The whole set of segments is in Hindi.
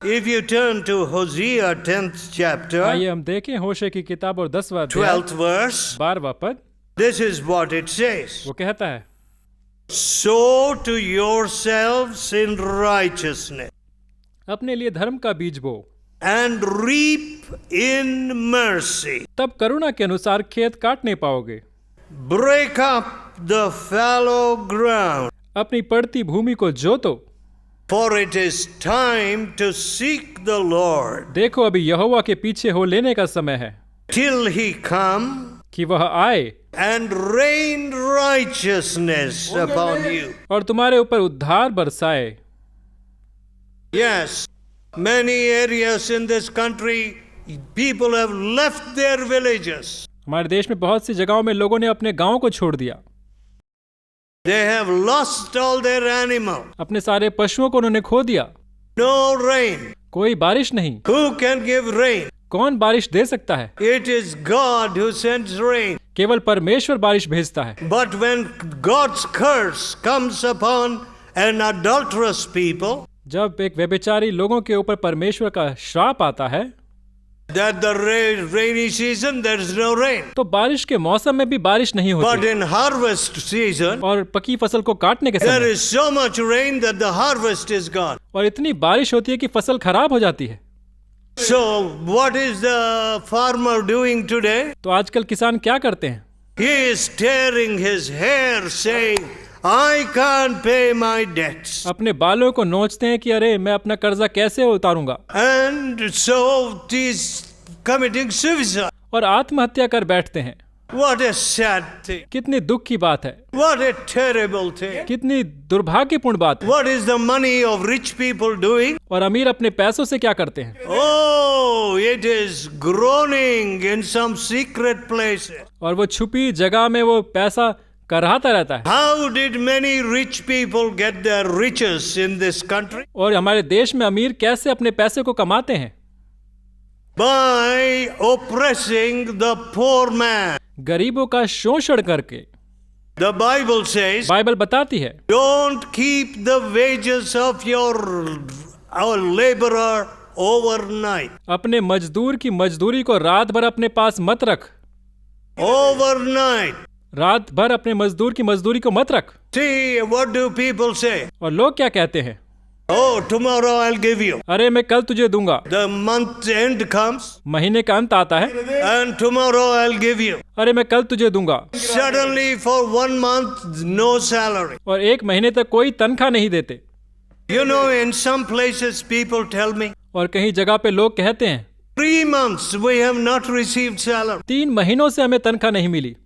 If you turn to Hosea 10th chapter, आइए हम देखें होशे की किताब और 10वां अध्याय 12th verse, 12वां पद। this is what it says. वो कहता है, Sow to yourselves in righteousness अपने लिए धर्म का बीज बो, and reap in mercy. तब करुणा के अनुसार खेत काट नहीं पाओगे। Break up the fallow ground, अपनी पड़ती भूमि को जोतो, for it is time to seek the Lord देखो अभी यहोवा के पीछे हो लेने का समय है till he come कि वह आए and rain righteousness upon you. और तुम्हारे ऊपर उद्धार बरसाए। Yes, many areas in this country, people have left their villages. हमारे देश में बहुत सी जगहों में लोगों ने अपने गांव को छोड़ दिया, They have lost all their animal. अपने सारे पशुओं को उन्होंने खो दिया। No rain. कोई बारिश नहीं। Who can give rain? कौन बारिश दे सकता है? It is God who sends rain. केवल परमेश्वर बारिश भेजता है। But when God's curse comes upon an adulterous people, जब एक व्यभिचारी लोगों के ऊपर परमेश्वर का श्राप आता है, that the rainy season there is no rain. तो बारिश के मौसम में भी बारिश नहीं But होती, in harvest season, और पकी फसल को काटने के there समय is so much rain that the harvest is gone. और इतनी बारिश होती है कि फसल खराब हो जाती है। So what is the farmer doing today? तो आजकल किसान क्या करते हैं? He is tearing his hair saying, I can't pay my debts. अपने बालों को नोचते हैं कि अरे मैं अपना कर्जा कैसे उतारूंगा, And so he is committing suicide. और आत्महत्या कर बैठते हैं। What a sad thing. कितनी दुख की बात है, What a terrible thing. कितनी दुर्भाग्यपूर्ण बात है। What is the money of rich people doing? और अमीर अपने पैसों से क्या करते हैं? Oh, it is groaning in some secret places. और वो छुपी जगह में वो पैसा कराहता रहता है। How did many rich people get their riches in this country? और हमारे देश में अमीर कैसे अपने पैसे को कमाते हैं? By oppressing the poor man. गरीबों का शोषण करके। The Bible says, बाइबल बताती है, don't keep the wages of our laborer overnight. अपने मजदूर की मजदूरी को रात भर अपने पास मत रख। Overnight. रात भर अपने मजदूर की मजदूरी को मत रख। See, what do people say? और लोग क्या कहते हैं? Oh, tomorrow I'll give you. अरे मैं कल तुझे दूंगा। The month end comes, महीने का अंत आता है, and tomorrow I'll give you. अरे मैं कल तुझे दूंगा। Suddenly for 1 month, no salary. और एक महीने तक कोई तनख्वाह नहीं देते। You know, in some places people tell me, और कहीं जगह पे लोग कहते हैं, 3 months we have not received salary. 3 महीनों से हमें तनख्वाह नहीं मिली।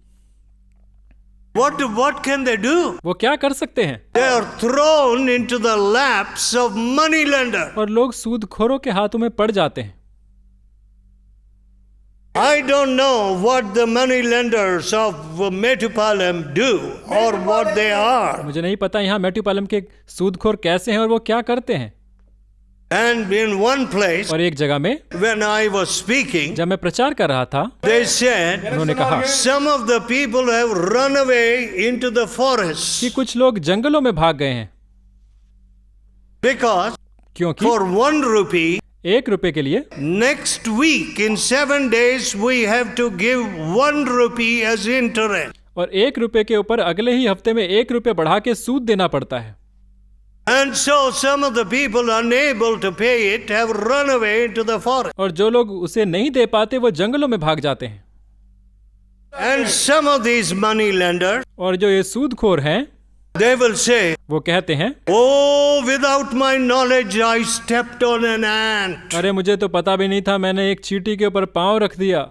What can they do? वो क्या कर सकते हैं? They are thrown into the laps of money lender. और लोग सूदखोरों के हाथों में पड़ जाते हैं। I don't know what the money lenders of Metupalam do or what they are. मुझे नहीं पता यहाँ मेट्यूपालम के सूदखोर कैसे हैं और वो क्या करते हैं। And in one place, और एक जगह में when I was speaking, जब मैं प्रचार कर रहा था, they said, उन्होंने कहा some of the people have run away into the forest कि कुछ लोग जंगलों में भाग गए हैं, because क्योंकि for 1 rupee, 1 रुपए के लिए next week in 7 days we have to give 1 rupee as interest. और 1 रुपए के ऊपर अगले ही हफ्ते में 1 रुपए बढ़ा के सूद देना पड़ता है। And so some of the people unable to pay it have run away into the forest. और जो लोग उसे नहीं दे पाते वो जंगलों में भाग जाते हैं। And some of these money lenders, और जो ये सूदखोर हैं, they will say, वो कहते हैं, oh, without my knowledge I stepped on an ant. अरे मुझे तो पता भी नहीं था, मैंने एक चींटी के ऊपर पांव रख दिया।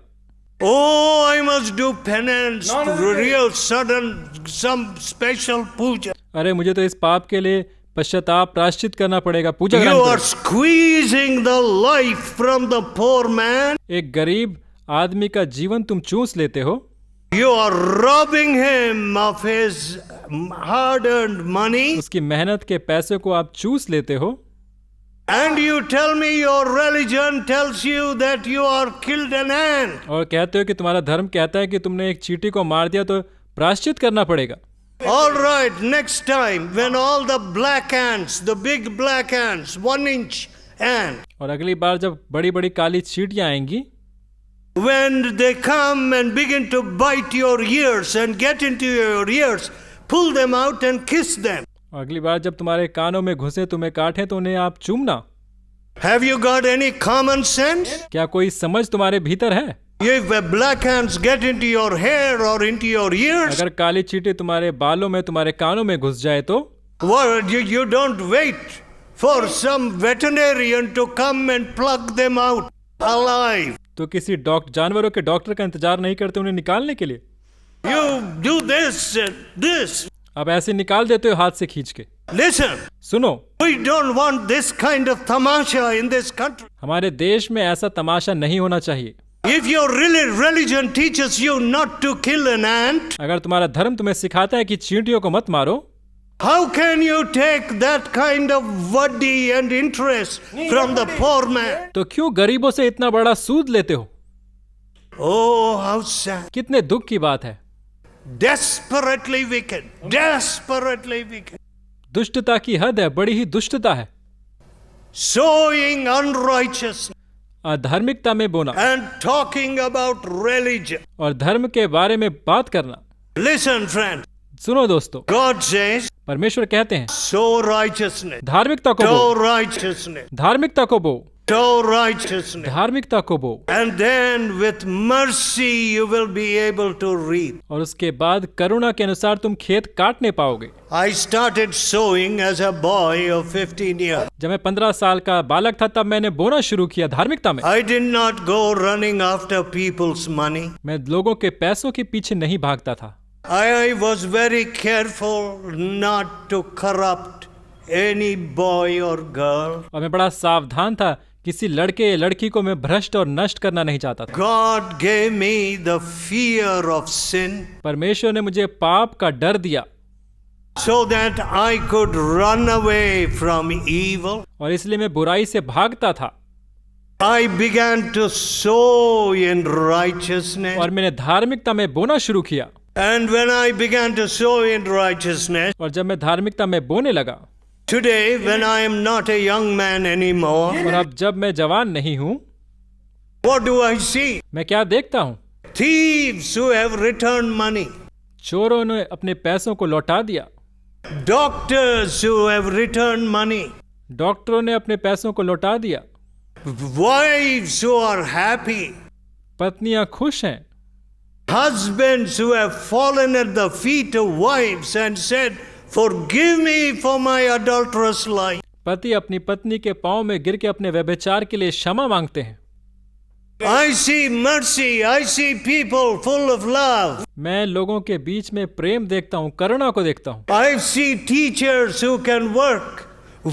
Oh, I must do penance, real sudden, some special puja. अरे मुझे तो इस पाप के लिए पश्चाताप प्रायश्चित करना पड़ेगा, पूजा You करना are पड़ेगा। squeezing the life from the poor man. एक गरीब आदमी का जीवन तुम चूस लेते हो। You are robbing him of his hard-earned money. उसकी मेहनत के पैसे को आप चूस लेते हो। And you tell me your religion tells you that you are killed an ant. और कहते हो कि तुम्हारा धर्म कहता है कि तुमने एक चींटी को मार दिया तो प्रायश्चित करना पड़ेगा। All right, next time when all the black ants, the big black ants, 1 inch ant. और अगली बार जब बड़ी बड़ी काली चींटियां आएंगी, When they come and begin to bite your ears and get into your ears, pull them out and kiss them. और अगली बार जब तुम्हारे कानों में घुसे, तुम्हें काटें, तो उन्हें आप चूमना। Have you got any common sense? क्या कोई समझ तुम्हारे भीतर है? If black ants get into your hair or into your ears, अगर काली चींटी तुम्हारे बालों में, तुम्हारे कानों में घुस जाए तो you don't wait for some veterinarian to come and pluck them out alive. तो किसी जानवरों के डॉक्टर का इंतजार नहीं करते उन्हें निकालने के लिए। You do this and this. अब ऐसे निकाल देते हो हाथ से खींच के। Listen, सुनो, we don't want this kind of tamasha in this country. हमारे देश में ऐसा तमाशा नहीं होना चाहिए। If your religion teaches you not to kill an ant, अगर तुम्हारा धर्म तुम्हें सिखाता है कि चींटियों को मत मारो, how can you take that kind of vadi and interest from the poor man? तो क्यों गरीबों से इतना बड़ा सूद लेते हो? Oh, how sad. कितने दुख की बात है। Desperately wicked. Desperately wicked. दुष्टता की हद है, बड़ी ही दुष्टता है। Sowing unrighteousness अधार्मिकता में बोना and talking about religion. और धर्म के बारे में बात करना। Listen, friend. सुनो दोस्तों, God says, परमेश्वर कहते हैं, sow righteousness. धार्मिकता को Sow बो, righteousness. धार्मिकता को बो, Sow righteousness. धार्मिकता को बो, And then with mercy you will be able to reap. और उसके बाद करुणा के अनुसार तुम खेत काटने पाओगे। I started sowing as a boy of 15 years. जब मैं 15 साल का बालक था तब मैंने बोना शुरू किया धार्मिकता में। I did not go running after people's money. मैं लोगों के पैसों के पीछे नहीं भागता था। I was very careful not to corrupt any boy or girl. और मैं बड़ा सावधान था, किसी लड़के या लड़की को मैं भ्रष्ट और नष्ट करना नहीं चाहता था। God gave me the fear of sin परमेश्वर ने मुझे पाप का डर दिया, so that I could run away from evil. और इसलिए मैं बुराई से भागता था। I began to sow in righteousness. और मैंने धार्मिकता में बोना शुरू किया। And when I began to sow in righteousness, और जब मैं धार्मिकता में बोने लगा, today when I am not a young man anymore, और अब जब मैं जवान नहीं हूँ, what do I see? मैं क्या देखता हूँ? Thieves who have returned money. चोरों ने अपने पैसों को लौटा दिया, Doctors who have returned money. डॉक्टरों ने अपने पैसों को लौटा दिया, Wives who are happy. पत्नियां खुश हैं, Husbands who have fallen at the feet of wives and said, "Forgive me for my adulterous life." पति अपनी पत्नी के पांव में गिर के अपने व्यभिचार के लिए क्षमा मांगते हैं। I see mercy. I see people full of love. मैं लोगों के बीच में प्रेम देखता हूँ, करुणा को देखता हूँ। I see teachers who can work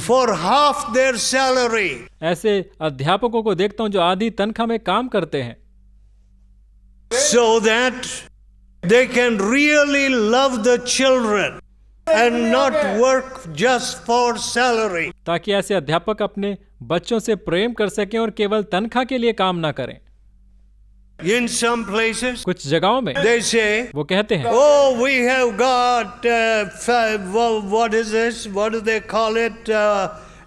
for half their salary. ऐसे अध्यापकों को देखता हूँ जो आधी तनख्वाह में काम करते हैं, so that they can really love the children and not work just for salary. ताकि ऐसे अध्यापक अपने बच्चों से प्रेम कर सकें और केवल तनख्वाह के लिए काम ना करें। In some places, कुछ जगहों में they say, वो कहते हैं, "Oh, we have got what is this? What do they call it?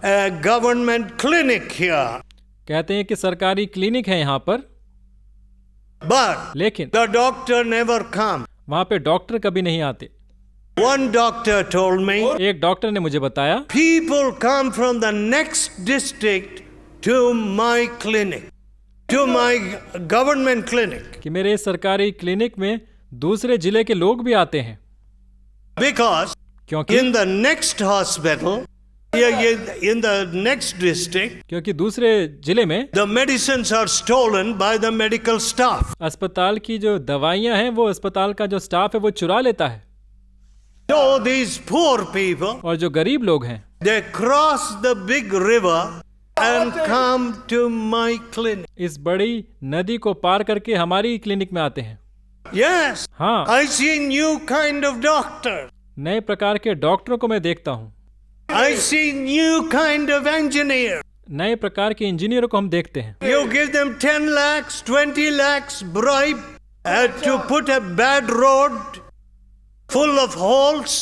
A government clinic here." कहते हैं कि सरकारी क्लिनिक है यहाँ पर, But लेकिन the doctor never comes. वहाँ पे डॉक्टर कभी नहीं आते। One doctor told me, एक डॉक्टर ने मुझे बताया, people come from the next district to my clinic, to my government clinic, कि मेरे सरकारी क्लिनिक में दूसरे जिले के लोग भी आते हैं, because क्योंकि in the next hospital, in the next district, क्योंकि दूसरे जिले में the medicines are stolen by the medical staff. अस्पताल की जो दवाइयां हैं वो अस्पताल का जो स्टाफ है वो चुरा लेता है। So these poor people, और जो गरीब लोग हैं they cross the big river and come to my clinic. इस बड़ी नदी को पार करके हमारी क्लिनिक में आते हैं। Yes, हाँ, I see new kind of doctor. नए प्रकार के डॉक्टरों को मैं देखता हूँ, I see new kind of engineer. नए प्रकार के इंजीनियरों को हम देखते हैं। You give them 10 lakhs, 20 lakhs bribe to put a bad road full of holes,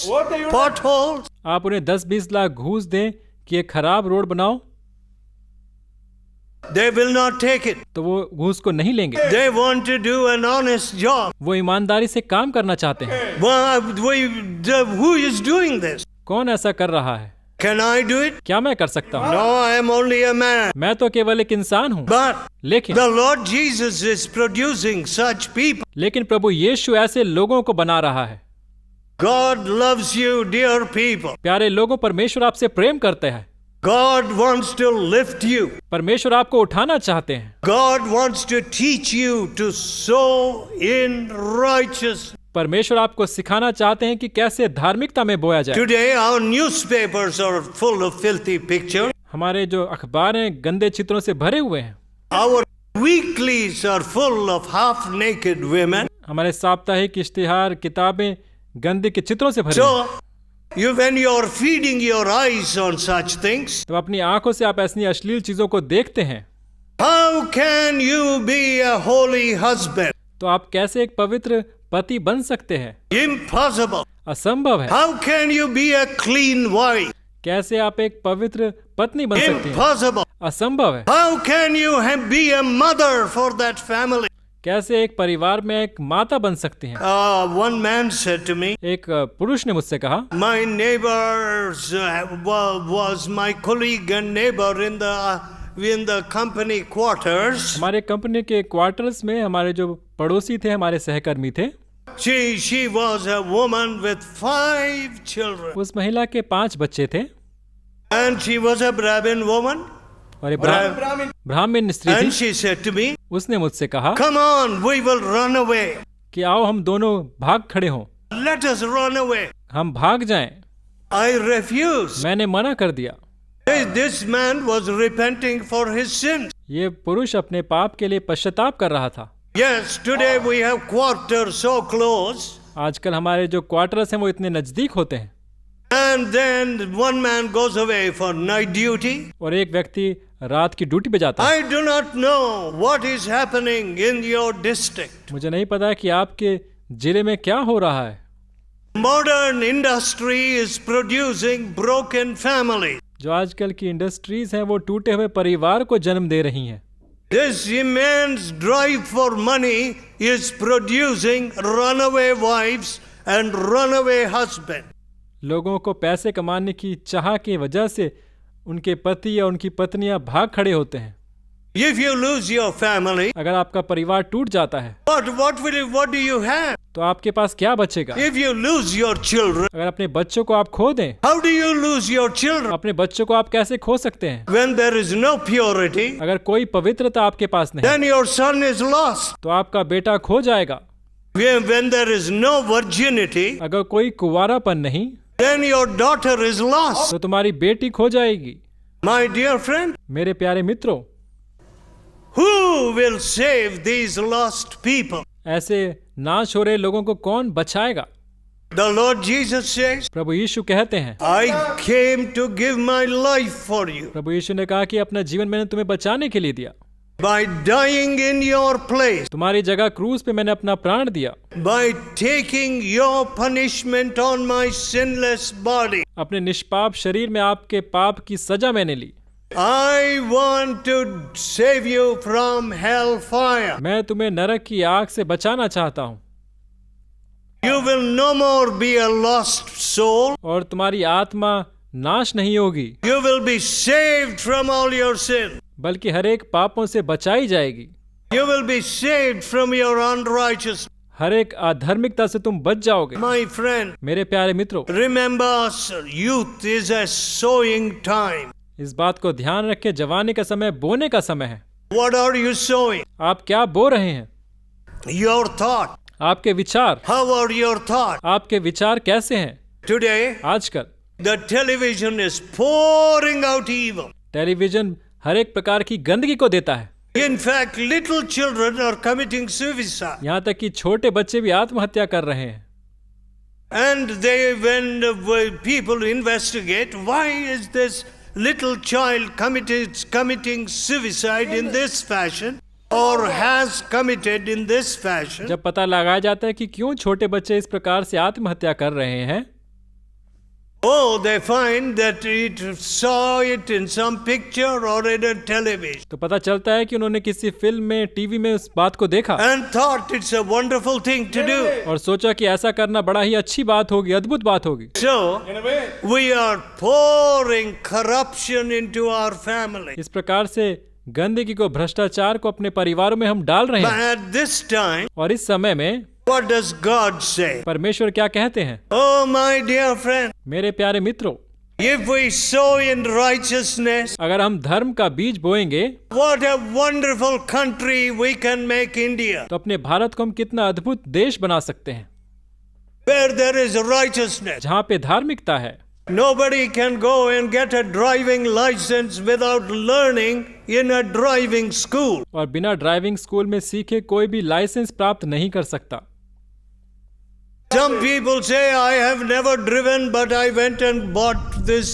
potholes. आप उन्हें 10-20 लाख घूस दें कि एक खराब रोड बनाओ, They will not take it. तो वो घूस को नहीं लेंगे। They want to do an honest job. वो ईमानदारी से काम करना चाहते हैं। Who is doing this? कौन ऐसा कर रहा है? Can I do it? क्या मैं कर सकता हूँ? No, I am only a man. मैं तो केवल एक इंसान हूँ। But लेकिन the Lord Jesus is producing such people. लेकिन प्रभु यीशु ऐसे लोगों को बना रहा है। God loves you, dear people. प्यारे लोगों, परमेश्वर आपसे प्रेम करते हैं। God wants to lift you. परमेश्वर आपको उठाना चाहते हैं। God wants to teach you to sow in righteousness. परमेश्वर आपको सिखाना चाहते हैं कि कैसे धार्मिकता में बोया जाए। Today our newspapers are full of filthy pictures. हमारे जो अखबार हैं गंदे चित्रों से भरे हुए हैं। Our weeklies are full of half-naked women. हमारे साप्ताहिक इश्तिहार किताबें गंदे के चित्रों से भरे हैं। So when you are feeding your eyes on such things, तो अपनी आंखों से आप ऐसी अश्लील चीजों को देखते हैं। how can you be a holy husband? तो आप कैसे एक पवित्र पति बन सकते हैं? Impossible. असंभव है। How can you be a clean wife? कैसे आप एक पवित्र पत्नी बन सकती हैं? Impossible. असंभव है। How can you be a mother for that family? कैसे एक परिवार में एक माता बन सकती हैं? One man said to me, एक पुरुष ने मुझसे कहा, my neighbors was my colleague and neighbor in the company quarters. हमारे कंपनी के क्वार्टर्स में हमारे जो पड़ोसी थे, हमारे सहकर्मी थे। She was a woman with 5 children. उस महिला के 5 बच्चे थे। And she was a Brahmin woman. और ब्राह्मण स्त्री And थी। she said to me, उसने मुझसे कहा, come on, we will run away. कि आओ हम दोनों भाग खड़े हों। Let us run away. हम भाग जाएं। I refused. मैंने मना कर दिया। This man was repenting for his sins. ये पुरुष अपने पाप के लिए पश्चाताप कर रहा था। Yes, today we have quarters so close. आजकल हमारे जो क्वार्टर्स हैं वो इतने नजदीक होते हैं। And then one man goes away for night duty. और एक व्यक्ति रात की ड्यूटी पे जाता है। I do not know what is happening in your district. मुझे नहीं पता कि आपके जिले में क्या हो रहा है। Modern industry is producing broken families. जो आजकल की इंडस्ट्रीज हैं वो टूटे हुए परिवार को जन्म दे रही हैं। This immense drive for money is producing runaway wives and runaway husbands. लोगों को पैसे कमाने की चाह की वजह से उनके पति या उनकी पत्नियां भाग खड़े होते हैं। If you lose your family, अगर आपका परिवार टूट जाता है what do you have? तो आपके पास क्या बचेगा? If you lose your children, अगर अपने बच्चों को आप खो दें, how do you lose your children? अपने बच्चों को आप कैसे खो सकते हैं? When there is no purity, अगर कोई पवित्रता आपके पास नहीं, then your son is lost. तो आपका बेटा खो जाएगा। When there is no virginity, अगर कोई कुंवारापन नहीं, then your daughter is lost. तो तुम्हारी बेटी खो जाएगी। My dear friend, मेरे प्यारे मित्रों, who will save these lost people? ऐसे नाश हो रहे लोगों को कौन बचाएगा? The Lord Jesus says, प्रभु यीशु कहते हैं, I came to give my life for you. प्रभु यीशु ने कहा कि अपना जीवन मैंने तुम्हें बचाने के लिए दिया। By dying in your place, तुम्हारी जगह क्रूस पे मैंने अपना प्राण दिया। by taking your punishment on my sinless body, अपने निष्पाप शरीर में आपके पाप की सजा मैंने ली। I want to save you from hellfire. मैं तुम्हें नरक की आग से बचाना चाहता हूँ। You will no more be a lost soul. और तुम्हारी आत्मा नाश नहीं होगी, You will be saved from all your sin. बल्कि हर एक पापों से बचाई जाएगी। You will be saved from your unrighteousness. हर एक अधर्मिकता से तुम बच जाओगे। My friend, मेरे प्यारे मित्रों, remember, youth is a sowing time. इस बात को ध्यान रखें, जवानी का समय बोने का समय है। What are you sowing? आप क्या बो रहे हैं? Your thought. आपके विचार। How are your thoughts? आपके विचार कैसे हैं? Today, आजकल the television is pouring out evil. Television हर एक प्रकार की गंदगी को देता है। In fact, little children are committing suicide. यहाँ तक कि छोटे बच्चे भी आत्महत्या कर रहे हैं। And when people investigate, why is this little child committing suicide in this fashion or has committed in this fashion? जब पता लगाया जाता है कि क्यों छोटे बच्चे इस प्रकार से आत्महत्या कर रहे हैं, Oh, they find that it saw it in some picture or in a television तो पता चलता है कि उन्होंने किसी फिल्म में, टीवी में उस बात को देखा and thought it's a wonderful thing to do. और सोचा कि ऐसा करना बड़ा ही अच्छी बात होगी, अद्भुत बात होगी। So, we are pouring corruption into our family. इस प्रकार से गंदगी को, भ्रष्टाचार को अपने परिवारों में हम डाल रहे But हैं। at this time, और इस समय में what does God say? परमेश्वर क्या कहते हैं? Oh, my dear friend, मेरे प्यारे मित्रों, if we sow in righteousness, अगर हम धर्म का बीज बोएंगे what a wonderful country we can make India, तो अपने भारत को हम कितना अद्भुत देश बना सकते हैं, where there is righteousness. जहाँ पे धार्मिकता है। Nobody can go and get a driving license without learning in a driving school. और बिना ड्राइविंग स्कूल में सीखे कोई भी लाइसेंस प्राप्त नहीं कर सकता। Some people say, I have never driven, but I went and bought this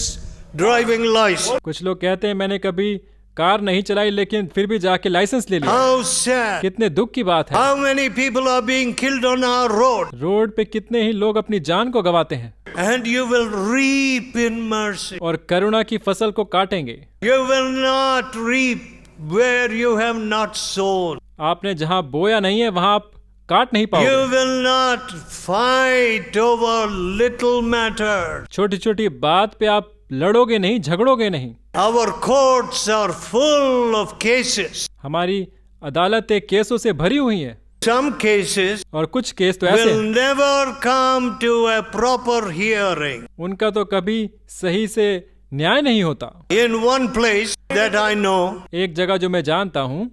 driving license. कुछ लोग कहते हैं मैंने कभी कार नहीं चलाई लेकिन फिर भी जाके लाइसेंस ले लिया। How sad. कितने दुख की बात है। How many people are being killed on our road? Road पे कितने ही लोग अपनी जान को गंवाते हैं। And you will reap in mercy. और करुणा की फसल को काटेंगे। You will not reap where you have not sown. आपने जहाँ बोया नहीं है वहाँ आप काट नहीं पाओगे। You will not fight over little matters. छोटी छोटी बात पे आप लड़ोगे नहीं, झगड़ोगे नहीं। Our courts are full of cases. हमारी अदालतें केसों से भरी हुई हैं। Some cases और कुछ केस तो ऐसे will हैं, never come to a proper hearing. उनका तो कभी सही से न्याय नहीं होता। In one place that I know, एक जगह जो मैं जानता हूँ,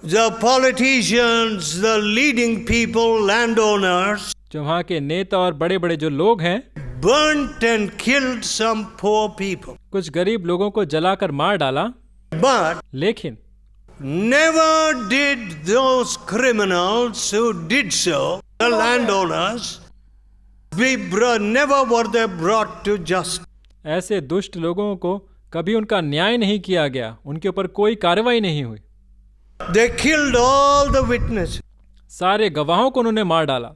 the politicians, the leading people, landowners, जो वहाँ के नेता और बड़े बड़े जो लोग हैं, burnt and killed some poor people. कुछ गरीब लोगों को जलाकर मार डाला। But लेकिन never did those criminals who did so, the landowners, never were they brought to justice. ऐसे दुष्ट लोगों को कभी उनका न्याय नहीं किया गया, उनके ऊपर कोई कार्रवाई नहीं हुई। They killed all the witnesses. सारे गवाहों को उन्होंने मार डाला।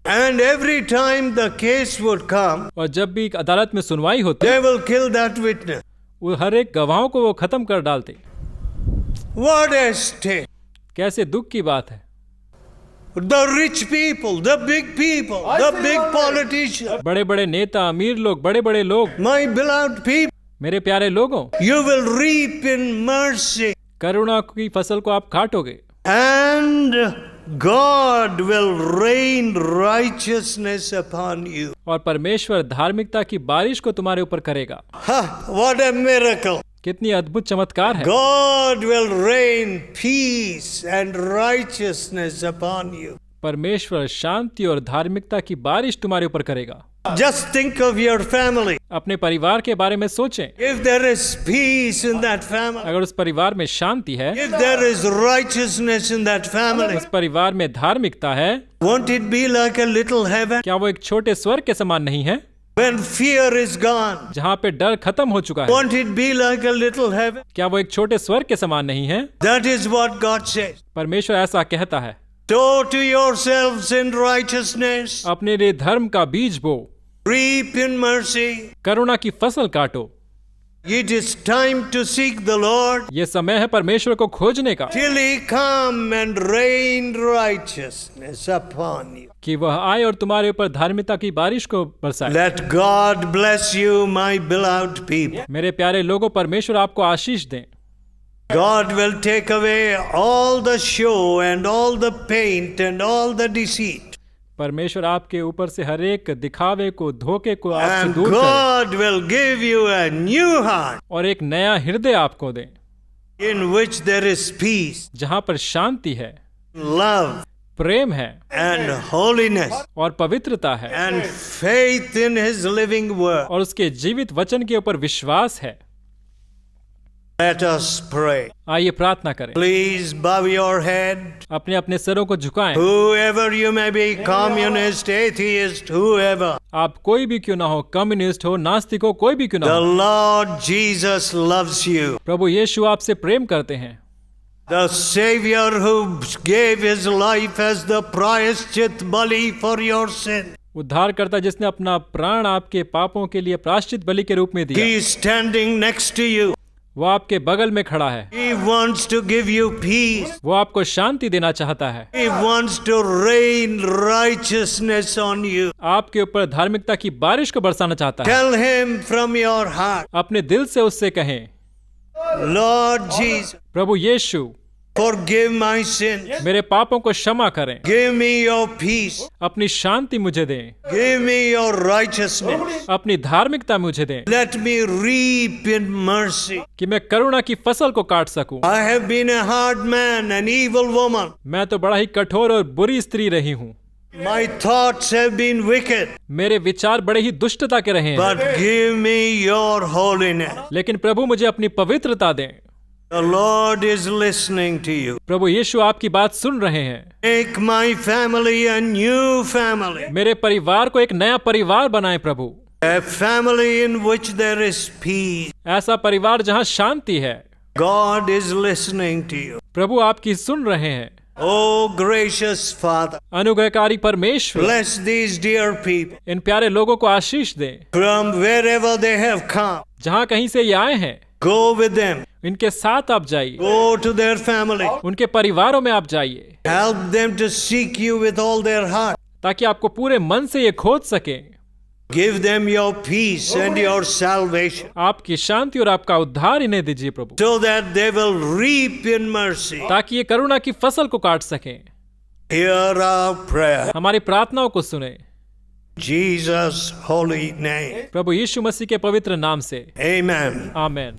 And every time the case would come, और जब भी अदालत में सुनवाई होती, they will kill that witness. वो हर एक गवाहों को वो खत्म कर डालते। What a state. कैसे दुख की बात है। The rich people, the big people, the big politicians, बड़े बड़े नेता, अमीर लोग, बड़े बड़े लोग, my beloved people, मेरे प्यारे लोगों, you will reap in mercy. करुणा की फसल को आप काटोगे। And God will rain righteousness upon you. और परमेश्वर धार्मिकता की बारिश को तुम्हारे ऊपर करेगा। What a miracle. कितनी अद्भुत चमत्कार है। God will rain peace and righteousness upon you. परमेश्वर शांति और धार्मिकता की बारिश तुम्हारे ऊपर करेगा। Just think of your family. अपने परिवार के बारे में सोचें। If there is peace in that family, अगर उस परिवार में शांति है, if there is righteousness in that family, उस परिवार में धार्मिकता है, won't it be like a little heaven? क्या वो एक छोटे स्वर्ग के समान नहीं है? When fear is gone, जहाँ पे डर खत्म हो चुका है, won't it be like a little heaven? क्या वो एक छोटे स्वर्ग के समान नहीं है? That is what God says. परमेश्वर ऐसा कहता है। Sow to yourselves in righteousness, अपने लिए धर्म का बीज बो, reap in mercy. करुणा की फसल काटो। It is time to seek the Lord ये समय है परमेश्वर को खोजने का, till He come and rain righteousness upon you. कि वह आए और तुम्हारे ऊपर धार्मिकता की बारिश को बरसाए। Let God bless you, my beloved people. मेरे प्यारे लोगों, परमेश्वर आपको आशीष दें। God will take away all the show and all the paint and all the deceit. परमेश्वर आपके ऊपर से हर एक दिखावे को, धोखे को आपसे And दूर करे God will give you a new heart और एक नया हृदय आपको दे, in which there is peace, जहाँ पर शांति है, love, प्रेम है and holiness, और पवित्रता है and faith in His living word. और उसके जीवित वचन के ऊपर विश्वास है। Let us pray. आइए प्रार्थना करें। Please bow your head. अपने अपने सरों को झुकाएं। Whoever you may be, communist, atheist, whoever. आप कोई भी क्यों ना हो, कम्युनिस्ट हो, नास्तिक हो, कोई भी क्यों ना The हो, Lord Jesus loves you. प्रभु यीशु आपसे प्रेम करते हैं। The Savior who gave His life as the प्रायश्चित बलि for your sin. उद्धारकर्ता जिसने अपना प्राण आपके पापों के लिए प्रायश्चित बलि के रूप में He दिया, is standing next to you. वो आपके बगल में खड़ा है। He wants to give you peace. वो आपको शांति देना चाहता है। He wants to rain righteousness on you. आपके ऊपर धार्मिकता की बारिश को बरसाना चाहता है। Tell him from your heart, अपने दिल से उससे कहें, Lord Jesus, Prabhu Yeshu, forgive my sins. मेरे पापों को क्षमा करें, Give me your peace. अपनी शांति मुझे दें, Give me your righteousness. अपनी धार्मिकता मुझे दें, Let me reap in mercy. कि मैं करुणा की फसल को काट सकूं। I have been a hard man, an evil woman. मैं तो बड़ा ही कठोर और बुरी स्त्री रही हूँ। My thoughts have been wicked. मेरे विचार बड़े ही दुष्टता के रहे हैं, But give me your holiness. लेकिन प्रभु मुझे अपनी पवित्रता दें। The Lord is listening to you. प्रभु यीशु आपकी बात सुन रहे हैं। Make my family a new family. मेरे परिवार को एक नया परिवार बनाएं प्रभु, A family in which there is peace. ऐसा परिवार जहाँ शांति है। God is listening to you. प्रभु आपकी सुन रहे हैं। Oh, gracious Father, अनुग्रहकारी परमेश्वर, bless these dear people इन प्यारे लोगों को आशीष दें, from wherever they have come. जहाँ कहीं से ये आए हैं। Go with them. इनके साथ आप जाइए, Go to their family. उनके परिवारों में आप जाइए, Help them to seek you with all their heart. ताकि आपको पूरे मन से ये खोज सके। Give them your peace and your salvation, आपकी शांति और आपका उद्धार इन्हें दीजिए प्रभु, so that they will reap in mercy. ताकि ये करुणा की फसल को काट सकें। Hear our prayer. हमारी प्रार्थनाओं को सुने, Jesus' holy name. प्रभु यीशु मसीह के पवित्र नाम से, Amen. आमेन।